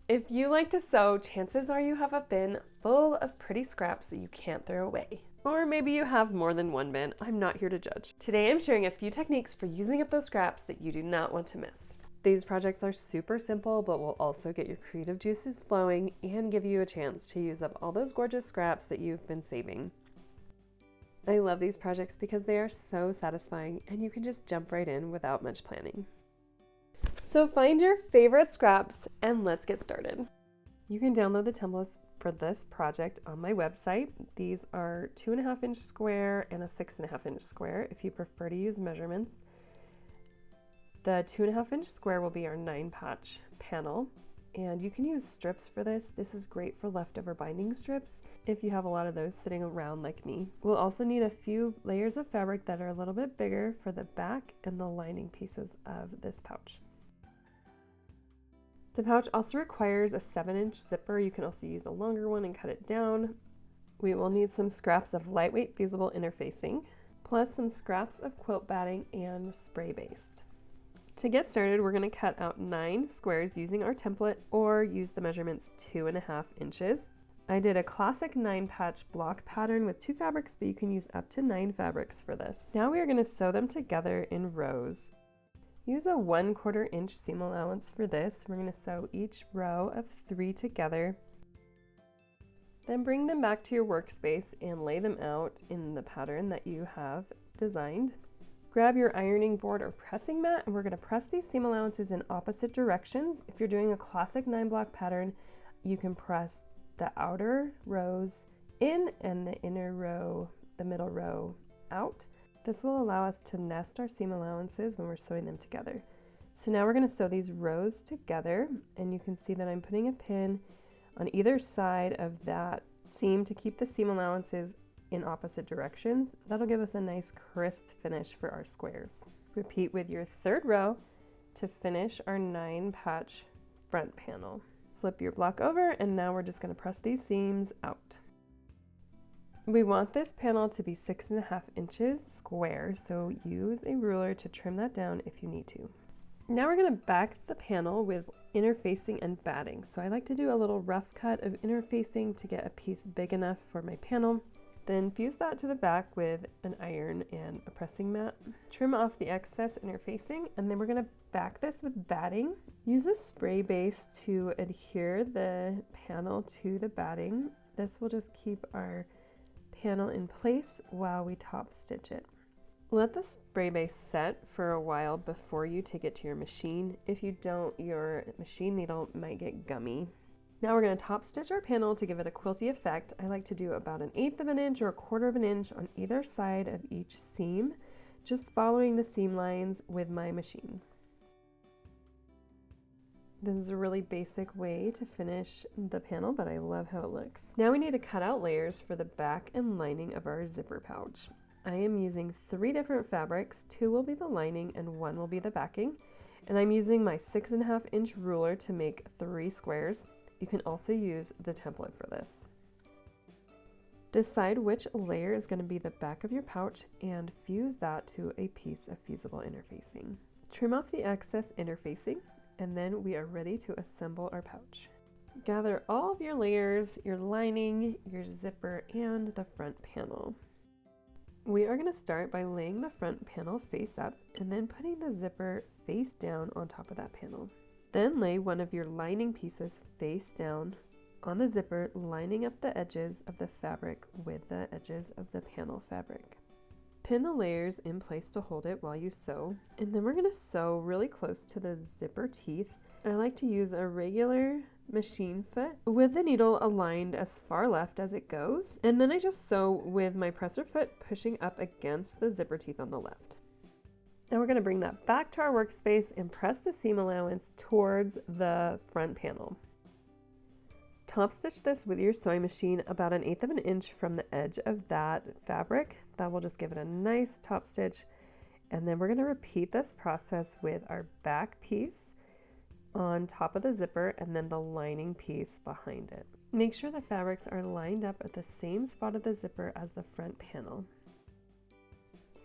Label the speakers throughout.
Speaker 1: If you like to sew, chances are you have a bin full of pretty scraps that you can't throw away. Or maybe you have more than one bin. I'm not here to judge. Today I'm sharing a few techniques for using up those scraps that you do not want to miss. These projects are super simple, but will also get your creative juices flowing and give you a chance to use up all those gorgeous scraps that you've been saving. I love these projects because they are so satisfying and you can just jump right in without much planning. So find your favorite scraps and let's get started. You can download the templates for this project on my website. These are 2.5-inch square and a 6.5-inch square if you prefer to use measurements. The 2.5-inch square will be our 9-patch panel, and you can use strips for this. This is great for leftover binding strips if you have a lot of those sitting around like me. We'll also need a few layers of fabric that are a little bit bigger for the back and the lining pieces of this pouch. The pouch also requires a 7-inch zipper. You can also use a longer one and cut it down. We will need some scraps of lightweight fusible interfacing, plus some scraps of quilt batting and spray based. To get started, we're going to cut out 9 squares using our template or use the measurements 2.5 inches. I did a classic 9-patch block pattern with 2 fabrics, but you can use up to 9 fabrics for this. Now we are going to sew them together in rows. Use a 1/4 inch seam allowance for this. We're going to sew each row of 3 together. Then bring them back to your workspace and lay them out in the pattern that you have designed. Grab your ironing board or pressing mat, and we're going to press these seam allowances in opposite directions. If you're doing a classic 9-block pattern, you can press the outer rows in and the inner row, the middle row out. This will allow us to nest our seam allowances when we're sewing them together. So now we're going to sew these rows together, and you can see that I'm putting a pin on either side of that seam to keep the seam allowances in opposite directions. That'll give us a nice crisp finish for our squares. Repeat with your 3rd row to finish our 9-patch front panel. Flip your block over, and now we're just going to press these seams out. We want this panel to be 6.5 inches square, so use a ruler to trim that down if you need to. Now we're going to back the panel with interfacing and batting. So I like to do a little rough cut of interfacing to get a piece big enough for my panel. Then fuse that to the back with an iron and a pressing mat. Trim off the excess interfacing, and then we're going to back this with batting. Use a spray base to adhere the panel to the batting. This will just keep our panel in place while we top stitch it. Let the spray base set for a while before you take it to your machine. If you don't, your machine needle might get gummy. Now we're going to top stitch our panel to give it a quilty effect. I like to do about 1/8 of an inch or 1/4 of an inch on either side of each seam, just following the seam lines with my machine. This is a really basic way to finish the panel, but I love how it looks. Now we need to cut out layers for the back and lining of our zipper pouch. I am using 3 different fabrics. 2 will be the lining and 1 will be the backing. And I'm using my 6.5-inch ruler to make 3 squares. You can also use the template for this. Decide which layer is going to be the back of your pouch and fuse that to a piece of fusible interfacing. Trim off the excess interfacing, and then we are ready to assemble our pouch. Gather all of your layers, your lining, your zipper, and the front panel. We are going to start by laying the front panel face up and then putting the zipper face down on top of that panel. Then lay one of your lining pieces face down on the zipper, lining up the edges of the fabric with the edges of the panel fabric. Pin the layers in place to hold it while you sew, and then we're going to sew really close to the zipper teeth. I like to use a regular machine foot with the needle aligned as far left as it goes, and then I just sew with my presser foot pushing up against the zipper teeth on the left. Now we're going to bring that back to our workspace and press the seam allowance towards the front panel. Top stitch this with your sewing machine about 1/8 of an inch from the edge of that fabric. That will just give it a nice top stitch. And then we're going to repeat this process with our back piece on top of the zipper and then the lining piece behind it. Make sure the fabrics are lined up at the same spot of the zipper as the front panel.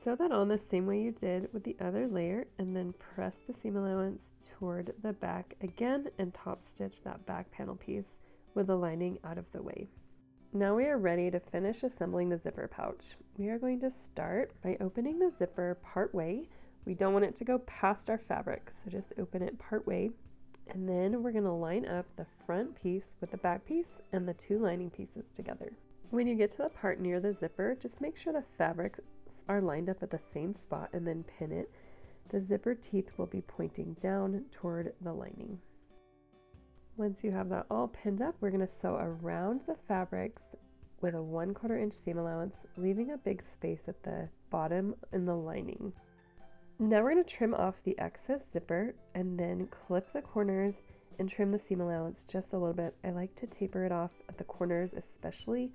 Speaker 1: Sew that on the same way you did with the other layer, and then press the seam allowance toward the back again and top stitch that back panel piece with the lining out of the way. Now we are ready to finish assembling the zipper pouch. We are going to start by opening the zipper part way. We don't want it to go past our fabric, so just open it part way. And then we're going to line up the front piece with the back piece and the two lining pieces together. When you get to the part near the zipper, just make sure the fabrics are lined up at the same spot and then pin it. The zipper teeth will be pointing down toward the lining. Once you have that all pinned up, we're going to sew around the fabrics with a 1/4 inch seam allowance, leaving a big space at the bottom in the lining. Now we're going to trim off the excess zipper and then clip the corners and trim the seam allowance just a little bit. I like to taper it off at the corners, especially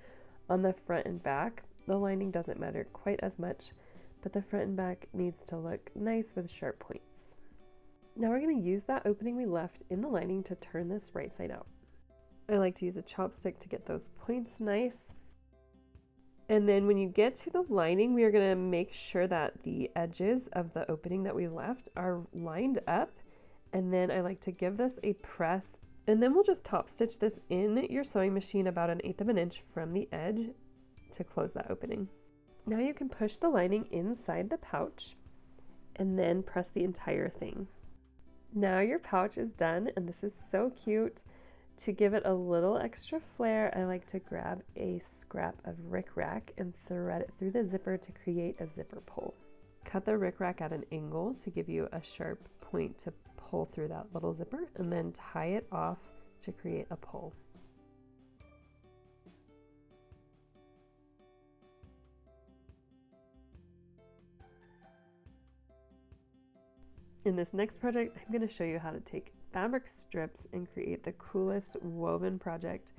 Speaker 1: on the front and back. The lining doesn't matter quite as much, but the front and back needs to look nice with sharp points. Now we're going to use that opening we left in the lining to turn this right side out. I like to use a chopstick to get those points nice. And then when you get to the lining, we are going to make sure that the edges of the opening that we left are lined up. And then I like to give this a press, and then we'll just top stitch this in your sewing machine about 1/8 of an inch from the edge to close that opening. Now you can push the lining inside the pouch and then press the entire thing. Now your pouch is done, and this is so cute. To give it a little extra flair, I like to grab a scrap of rickrack and thread it through the zipper to create a zipper pull. Cut the rickrack at an angle to give you a sharp point to pull through that little zipper, and then tie it off to create a pull. In this next project, I'm going to show you how to take fabric strips and create the coolest woven project.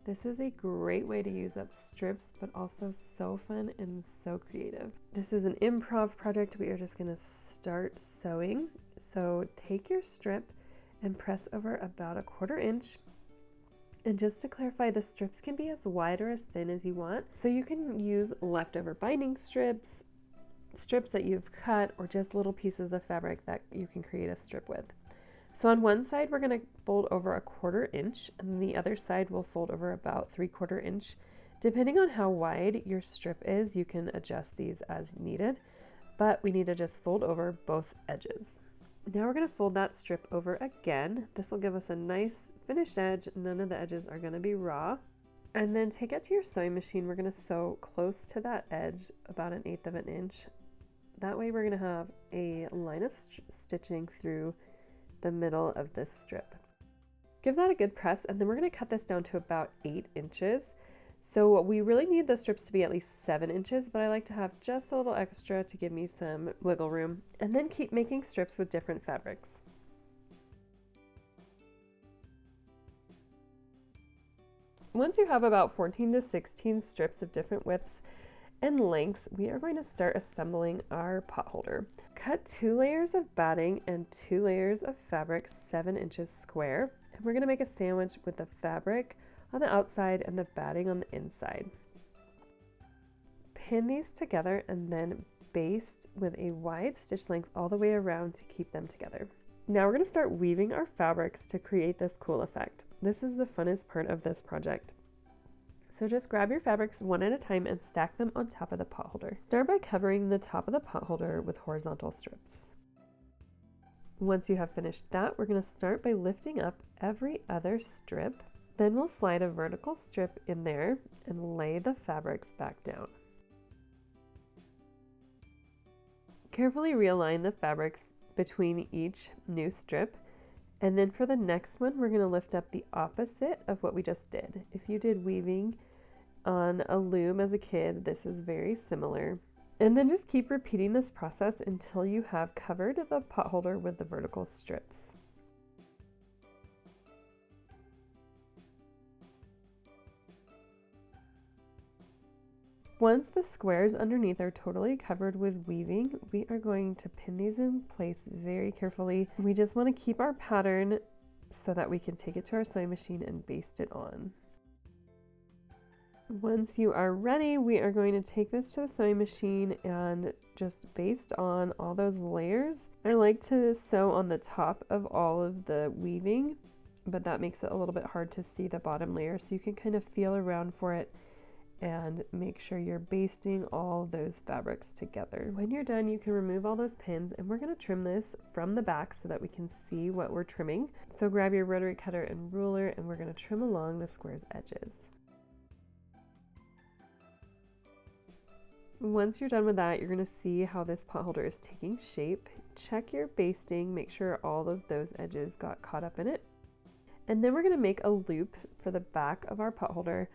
Speaker 1: This is a great way to use up strips, but also so fun and so creative. This is an improv project. We are just going to start sewing. So take your strip and press over about 1/4 inch. And just to clarify, the strips can be as wide or as thin as you want. So you can use leftover binding strips, strips that you've cut, or just little pieces of fabric that you can create a strip with. So on one side, we're going to fold over 1/4 inch, and the other side will fold over about 3/4 inch. Depending on how wide your strip is, you can adjust these as needed, but we need to just fold over both edges. Now we're going to fold that strip over again. This will give us a nice finished edge. None of the edges are going to be raw. And then take it to your sewing machine. We're going to sew close to that edge, about 1/8 of an inch. That way we're going to have a line of stitching through the middle of this strip. Give that a good press, and then we're going to cut this down to about 8 inches. So we really need the strips to be at least 7 inches, but I like to have just a little extra to give me some wiggle room, and then keep making strips with different fabrics. Once you have about 14 to 16 strips of different widths and lengths, we are going to start assembling our pot holder. Cut 2 layers of batting and 2 layers of fabric 7 inches square, and we're going to make a sandwich with the fabric on the outside and the batting on the inside. Pin these together and then baste with a wide stitch length all the way around to keep them together. Now we're going to start weaving our fabrics to create this cool effect. This is the funnest part of this project. So just grab your fabrics one at a time and stack them on top of the pot holder. Start by covering the top of the pot holder with horizontal strips. Once you have finished that, we're going to start by lifting up every other strip. Then we'll slide a vertical strip in there and lay the fabrics back down. Carefully realign the fabrics between each new strip. And then for the next one, we're going to lift up the opposite of what we just did. If you did weaving on a loom as a kid, this is very similar. And then just keep repeating this process until you have covered the pot holder with the vertical strips. Once the squares underneath are totally covered with weaving, we are going to pin these in place very carefully. We just want to keep our pattern so that we can take it to our sewing machine and baste it on. Once you are ready, we are going to take this to the sewing machine, and just based on all those layers, I like to sew on the top of all of the weaving, but that makes it a little bit hard to see the bottom layer, so you can kind of feel around for it and make sure you're basting all those fabrics together. When you're done, you can remove all those pins, and we're going to trim this from the back so that we can see what we're trimming. So grab your rotary cutter and ruler, and we're going to trim along the square's edges. Once you're done with that, you're going to see how this pot holder is taking shape. Check your basting, make sure all of those edges got caught up in it. And then we're going to make a loop for the back of our pot holder.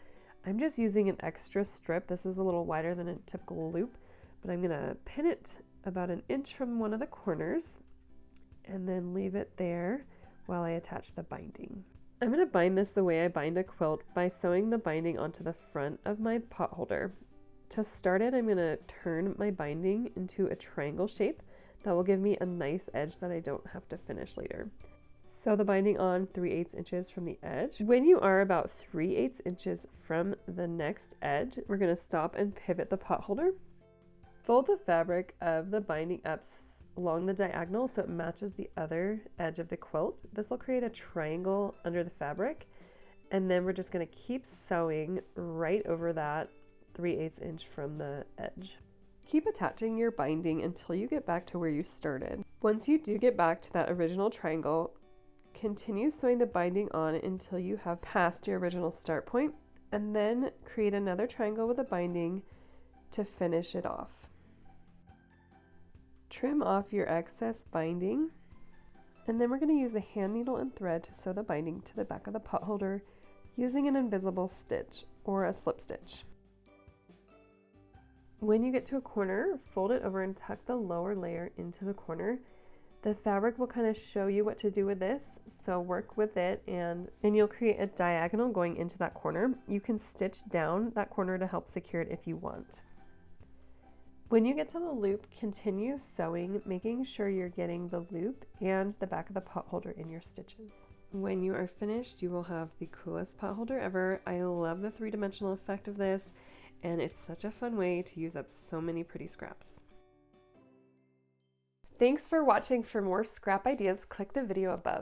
Speaker 1: I'm just using an extra strip. This is a little wider than a typical loop, but I'm going to pin it about 1 inch from one of the corners and then leave it there while I attach the binding. I'm going to bind this the way I bind a quilt by sewing the binding onto the front of my pot holder. To start it, I'm going to turn my binding into a triangle shape that will give me a nice edge that I don't have to finish later. Sew the binding on 3/8 inches from the edge. When you are about 3/8 inches from the next edge, we're going to stop and pivot the pot holder. Fold the fabric of the binding up along the diagonal so it matches the other edge of the quilt. This will create a triangle under the fabric, and then we're just going to keep sewing right over that 3/8 inch from the edge. Keep attaching your binding until you get back to where you started. Once you do get back to that original triangle, continue sewing the binding on until you have passed your original start point, and then create another triangle with a binding to finish it off. Trim off your excess binding, and then we're going to use a hand needle and thread to sew the binding to the back of the pot holder using an invisible stitch or a slip stitch. When you get to a corner, fold it over and tuck the lower layer into the corner. The fabric will kind of show you what to do with this, so work with it, and you'll create a diagonal going into that corner. You can stitch down that corner to help secure it if you want. When you get to the loop, continue sewing, making sure you're getting the loop and the back of the pot holder in your stitches. When you are finished, you will have the coolest pot holder ever. I love the three-dimensional effect of this, and it's such a fun way to use up so many pretty scraps. Thanks for watching. For more scrap ideas, click the video above.